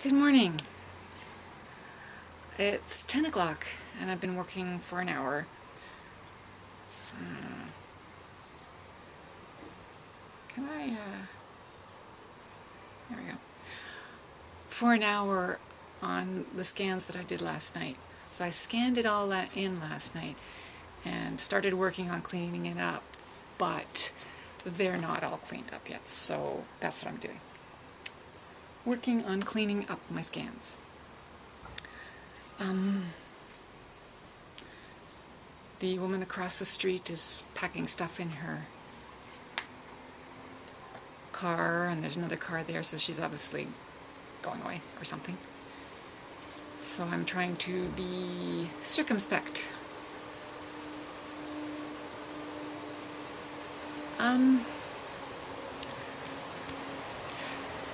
Good morning. It's 10 o'clock and I've been working for an hour. There we go. For an hour on the scans that I did last night. So I scanned it all in last night and started working on cleaning it up, but they're not all cleaned up yet, so that's what I'm doing. Working on cleaning up my scans. The woman across the street is packing stuff in her car, and there's another car there, so she's obviously going away or something. So I'm trying to be circumspect.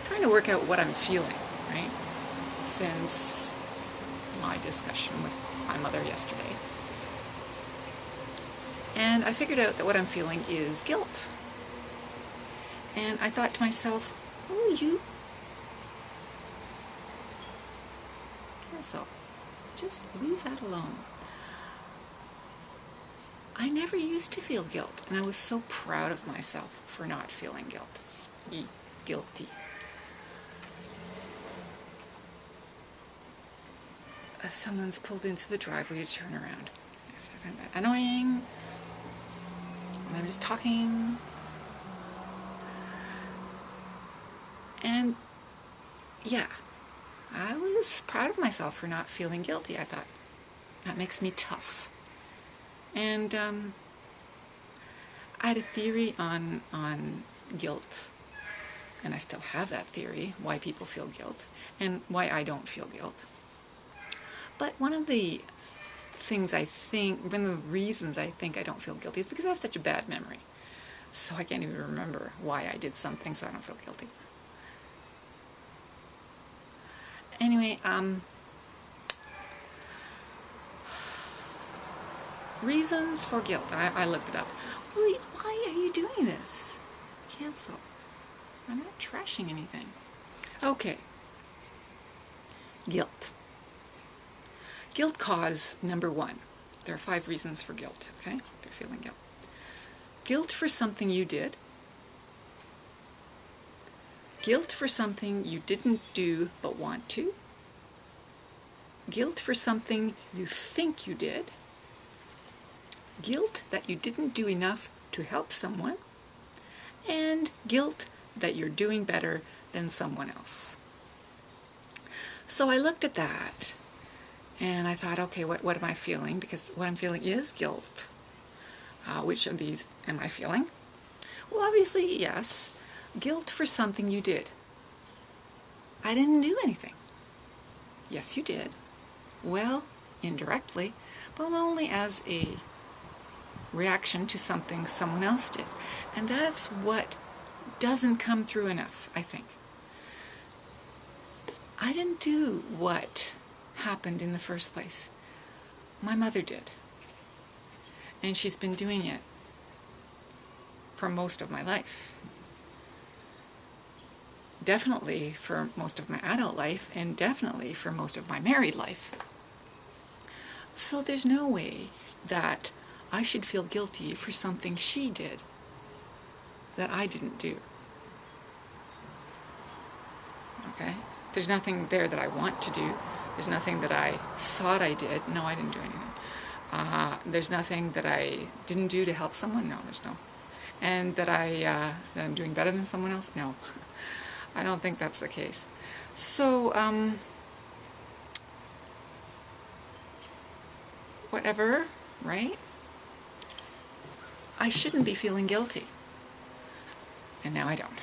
Trying to work out what I'm feeling, right? Since my discussion with my mother yesterday. And I figured out that what I'm feeling is guilt. And I thought to myself, oh, you cancel. Just leave that alone. I never used to feel guilt, and I was so proud of myself for not feeling guilt. Guilty. Someone's pulled into the driveway to turn around. Yes, I find that annoying. And I'm just talking. And yeah, I was proud of myself for not feeling guilty. I thought, that makes me tough. And I had a theory on guilt, and I still have that theory, why people feel guilt, and why I don't feel guilt. But one of the reasons I think I don't feel guilty is because I have such a bad memory. So I can't even remember why I did something, so I don't feel guilty. Anyway, reasons for guilt. I looked it up. Well, why are you doing this? Cancel. I'm not trashing anything. Okay. Guilt. Guilt cause number 1. There are 5 reasons for guilt, okay? If you're feeling guilt. Guilt for something you did. Guilt for something you didn't do but want to. Guilt for something you think you did. Guilt that you didn't do enough to help someone. And guilt that you're doing better than someone else. So I looked at that and I thought, okay, what am I feeling? Because what I'm feeling is guilt. Which of these am I feeling? Well, obviously, yes. Guilt for something you did. I didn't do anything. Yes, you did. Well, indirectly, but only as a reaction to something someone else did. And that's what doesn't come through enough, I think. I didn't do what happened in the first place. My mother did. And she's been doing it for most of my life. Definitely for most of my adult life, and definitely for most of my married life. So there's no way that I should feel guilty for something she did that I didn't do. Okay? There's nothing there that I want to do. There's nothing that I thought I did. No, I didn't do anything. There's nothing that I didn't do to help someone. No, there's no. And that I'm doing better than someone else. No, I don't think that's the case. So whatever, right? I shouldn't be feeling guilty, and now I don't.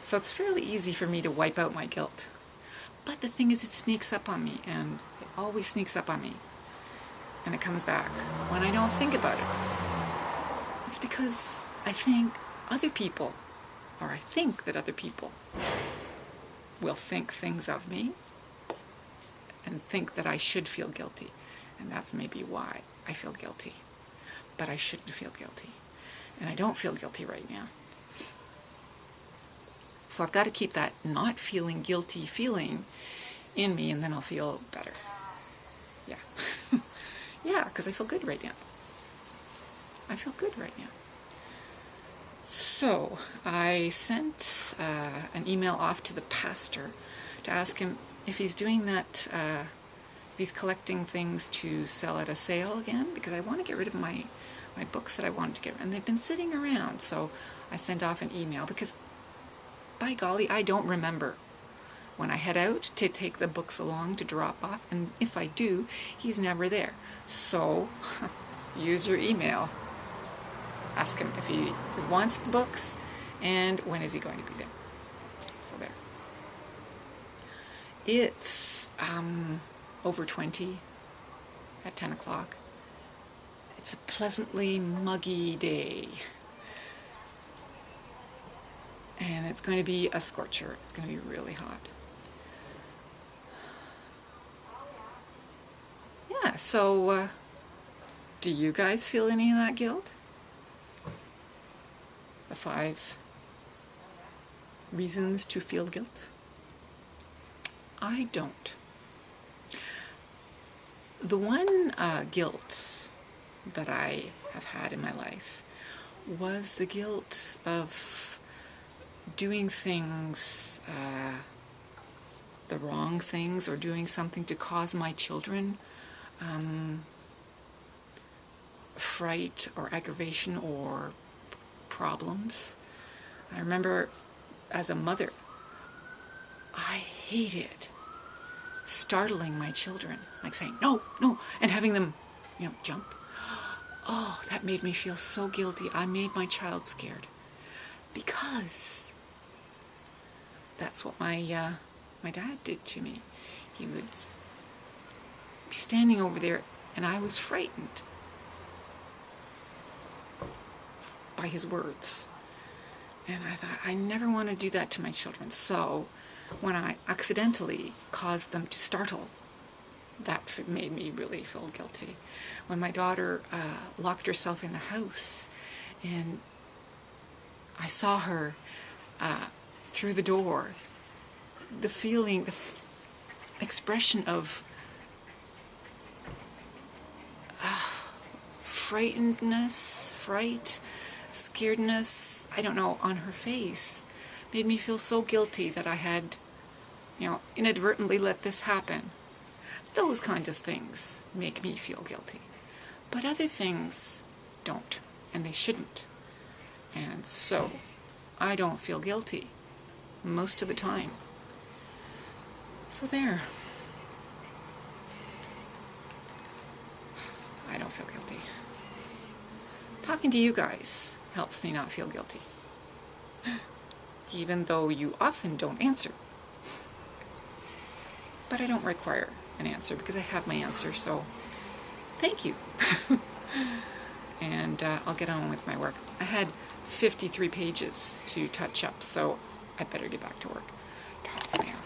So it's fairly easy for me to wipe out my guilt. But the thing is, it sneaks up on me, and it always sneaks up on me. And it comes back when I don't think about it. It's because I think other people, or I think that other people will think things of me and think that I should feel guilty. And that's maybe why I feel guilty. But I shouldn't feel guilty. And I don't feel guilty right now. So I've got to keep that not feeling guilty feeling in me, and then I'll feel better. Yeah. Yeah, because I feel good right now. I feel good right now. So I sent an email off to the pastor to ask him if he's doing that, if he's collecting things to sell at a sale again, because I want to get rid of my books that I wanted to get rid of, and they've been sitting around. So I sent off an email because, by golly, I don't remember when I head out to take the books along to drop off, and if I do, he's never there. So use your email. Ask him if he wants the books and when is he going to be there. So there. It's over 20 at 10 o'clock. It's a pleasantly muggy day. And it's going to be a scorcher. It's going to be really hot. Yeah, so do you guys feel any of that guilt? The 5 reasons to feel guilt? I don't. The one guilt that I have had in my life was the guilt of doing things, the wrong things, or doing something to cause my children fright or aggravation or problems. I remember as a mother, I hated startling my children, like saying, no, no, and having them, jump. Oh, that made me feel so guilty. I made my child scared. Because that's what my dad did to me. He would be standing over there, and I was frightened by his words. And I thought, I never want to do that to my children. So when I accidentally caused them to startle, that made me really feel guilty. When my daughter locked herself in the house, and I saw her through the door, the feeling, the expression of frightenedness, fright, scaredness, I don't know, on her face, made me feel so guilty that I had, inadvertently let this happen. Those kind of things make me feel guilty. But other things don't, and they shouldn't. And so, I don't feel guilty most of the time. So there. I don't feel guilty. Talking to you guys helps me not feel guilty. Even though you often don't answer. But I don't require an answer because I have my answer, so thank you. And I'll get on with my work. I had 53 pages to touch up, so I better get back to work. Talk now.